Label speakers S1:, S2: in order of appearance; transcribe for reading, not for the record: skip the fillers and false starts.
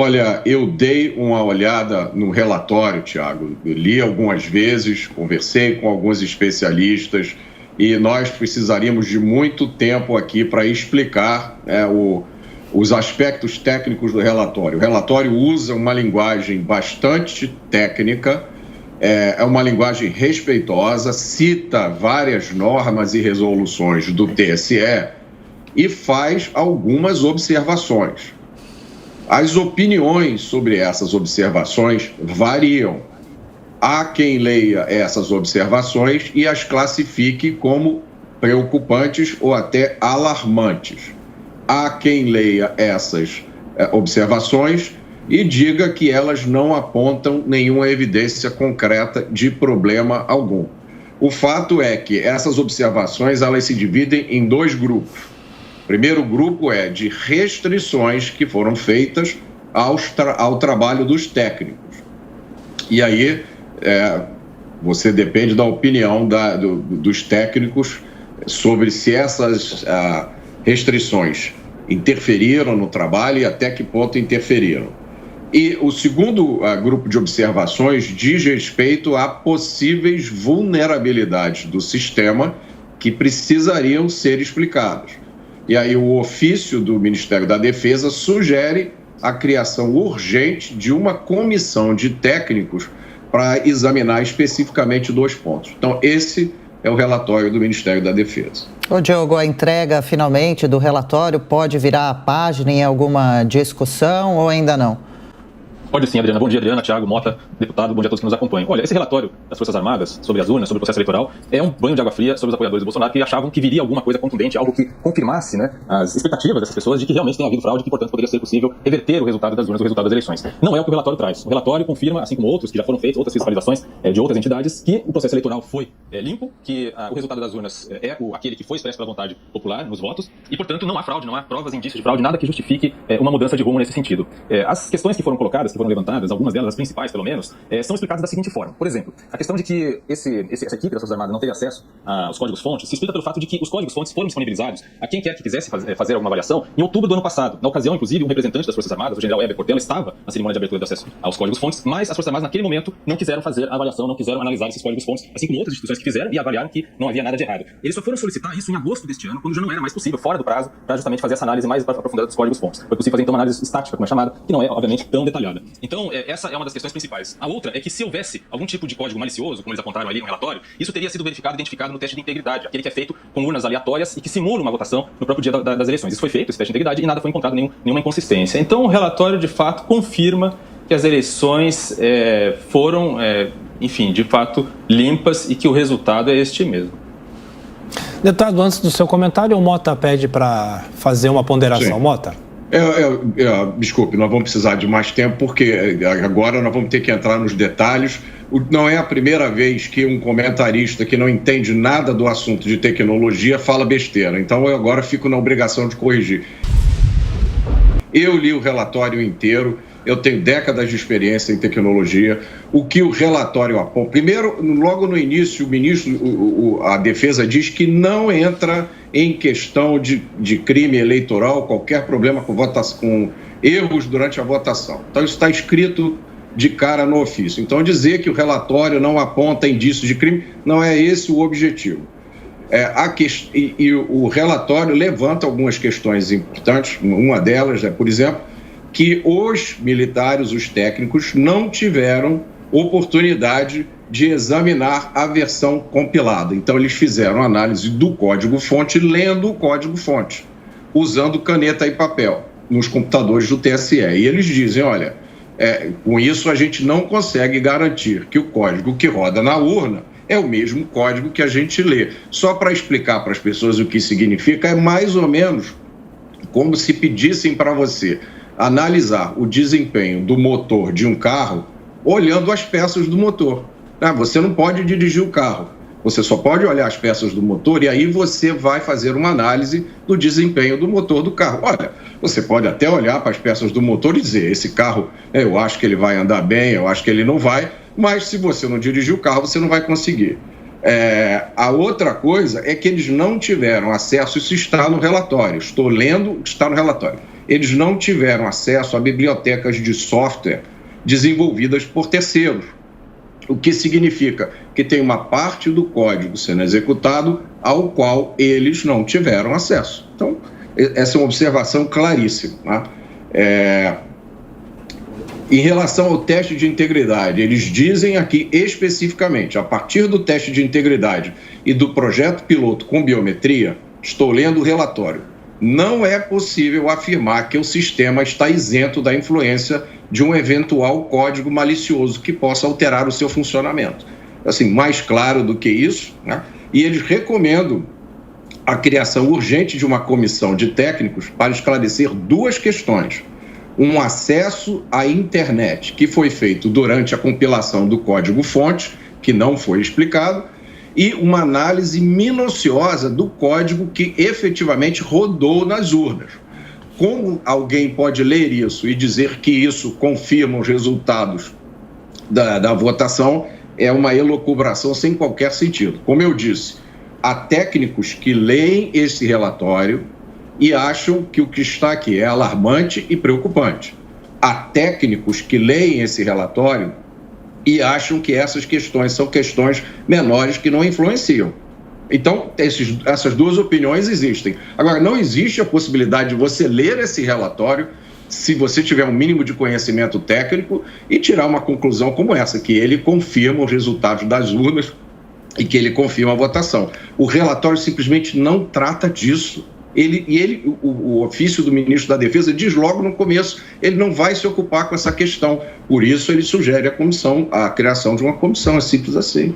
S1: Olha, eu dei uma olhada no relatório, Tiago, li algumas vezes, conversei com alguns especialistas e nós precisaríamos de muito tempo aqui para explicar os aspectos técnicos do relatório. O relatório usa uma linguagem bastante técnica, é uma linguagem respeitosa, cita várias normas e resoluções do TSE e faz algumas observações. As opiniões sobre essas observações variam. Há quem leia essas observações e as classifique como preocupantes ou até alarmantes. Há quem leia essas observações e diga que elas não apontam nenhuma evidência concreta de problema algum. O fato é que essas observações elas se dividem em dois grupos. O primeiro grupo é de restrições que foram feitas ao trabalho dos técnicos. E aí você depende da opinião dos técnicos sobre se essas restrições interferiram no trabalho e até que ponto interferiram. E o segundo grupo de observações diz respeito a possíveis vulnerabilidades do sistema que precisariam ser explicadas. E aí o ofício do Ministério da Defesa sugere a criação urgente de uma comissão de técnicos para examinar especificamente dois pontos. Então, esse é o relatório do Ministério da Defesa.
S2: Ô Diogo, a entrega finalmente do relatório pode virar a página em alguma discussão ou ainda não?
S3: Pode sim, Adriana. Bom dia, Adriana, Thiago, Mota, deputado, bom dia a todos que nos acompanham. Olha, esse relatório das Forças Armadas sobre as urnas, sobre o processo eleitoral, é um banho de água fria sobre os apoiadores do Bolsonaro que achavam que viria alguma coisa contundente, algo que confirmasse, né, as expectativas dessas pessoas de que realmente tem havido fraude e que, portanto, poderia ser possível reverter o resultado das urnas, o resultado das eleições. Não é o que o relatório traz. O relatório confirma, assim como outros que já foram feitos, outras fiscalizações de outras entidades, que o processo eleitoral foi limpo, que o resultado das urnas é aquele que foi expresso pela vontade popular nos votos e, portanto, não há fraude, não há provas, indícios de fraude, nada que justifique uma mudança de rumo nesse sentido. As questões que foram colocadas, que foram levantadas, algumas delas, as principais pelo menos, são explicadas da seguinte forma. Por exemplo, a questão de que essa equipe das Forças Armadas não teve acesso aos códigos-fontes se explica pelo fato de que os códigos-fontes foram disponibilizados a quem quer que quisesse fazer alguma avaliação em outubro do ano passado. Na ocasião, inclusive, um representante das Forças Armadas, o general Heber Portela, estava na cerimônia de abertura do acesso aos códigos-fontes, mas as Forças Armadas, naquele momento, não quiseram fazer a avaliação, não quiseram analisar esses códigos-fontes, assim como outras instituições que fizeram e avaliaram que não havia nada de errado. Eles só foram solicitar isso em agosto deste ano, quando já não era mais possível, fora do prazo, para justamente fazer essa análise mais aprofundada dos códigos-fontes. Foi possível fazer, então, uma análise estática, como é chamada, que não é, obviamente, tão detalhada. Então, essa é uma das questões principais. A outra é que se houvesse algum tipo de código malicioso, como eles apontaram ali no relatório, isso teria sido verificado e identificado no teste de integridade, aquele que é feito com urnas aleatórias e que simula uma votação no próprio dia das eleições. Isso foi feito, esse teste de integridade, e nada foi encontrado, nenhuma inconsistência. Então, o relatório, de fato, confirma que as eleições foram, enfim, de fato, limpas e que o resultado é este mesmo.
S4: Deputado, antes do seu comentário, o Mota pede para fazer uma ponderação.
S1: Sim.
S4: Mota?
S1: Desculpe, nós vamos precisar de mais tempo, porque agora nós vamos ter que entrar nos detalhes. Não é a primeira vez que um comentarista que não entende nada do assunto de tecnologia fala besteira. Então eu agora fico na obrigação de corrigir. Eu li o relatório inteiro, eu tenho décadas de experiência em tecnologia. O que o relatório aponta... Primeiro, logo no início, a defesa diz que não entra em questão de crime eleitoral, qualquer problema com erros durante a votação. Então, isso está escrito de cara no ofício. Então, dizer que o relatório não aponta indícios de crime, não é esse o objetivo. E o relatório levanta algumas questões importantes. Uma delas é, por exemplo, que os militares, os técnicos, não tiveram oportunidade de examinar a versão compilada. Então, eles fizeram análise do código-fonte, lendo o código-fonte, usando caneta e papel nos computadores do TSE. E eles dizem, olha, com isso a gente não consegue garantir que o código que roda na urna é o mesmo código que a gente lê. Só para explicar para as pessoas o que significa, é mais ou menos como se pedissem para você analisar o desempenho do motor de um carro olhando as peças do motor. Você não pode dirigir o carro, você só pode olhar as peças do motor e aí você vai fazer uma análise do desempenho do motor do carro. Olha, você pode até olhar para as peças do motor e dizer, esse carro, eu acho que ele vai andar bem, eu acho que ele não vai, mas se você não dirigir o carro, você não vai conseguir. A outra coisa é que eles não tiveram acesso, isso está no relatório, estou lendo o que está no relatório. eles não tiveram acesso a bibliotecas de software desenvolvidas por terceiros, o que significa que tem uma parte do código sendo executado ao qual eles não tiveram acesso. Então, essa é uma observação claríssima, né? Em relação ao teste de integridade, eles dizem aqui especificamente, a partir do teste de integridade e do projeto piloto com biometria, estou lendo o relatório, não é possível afirmar que o sistema está isento da influência de um eventual código malicioso que possa alterar o seu funcionamento. Assim, mais claro do que isso, né? E eles recomendam a criação urgente de uma comissão de técnicos para esclarecer duas questões. Um acesso à internet, que foi feito durante a compilação do código-fonte, que não foi explicado, e uma análise minuciosa do código que efetivamente rodou nas urnas. Como alguém pode ler isso e dizer que isso confirma os resultados da votação é uma elucubração sem qualquer sentido. Como eu disse, há técnicos que leem esse relatório e acham que o que está aqui é alarmante e preocupante. Há técnicos que leem esse relatório e acham que essas questões são questões menores que não influenciam. Então, essas duas opiniões existem. Agora, não existe a possibilidade de você ler esse relatório, se você tiver um mínimo de conhecimento técnico, e tirar uma conclusão como essa, que ele confirma os resultados das urnas e que ele confirma a votação. O relatório simplesmente não trata disso. O ofício do ministro da Defesa diz logo no começo, ele não vai se ocupar com essa questão. Por isso, ele sugere a criação de uma comissão, é simples assim.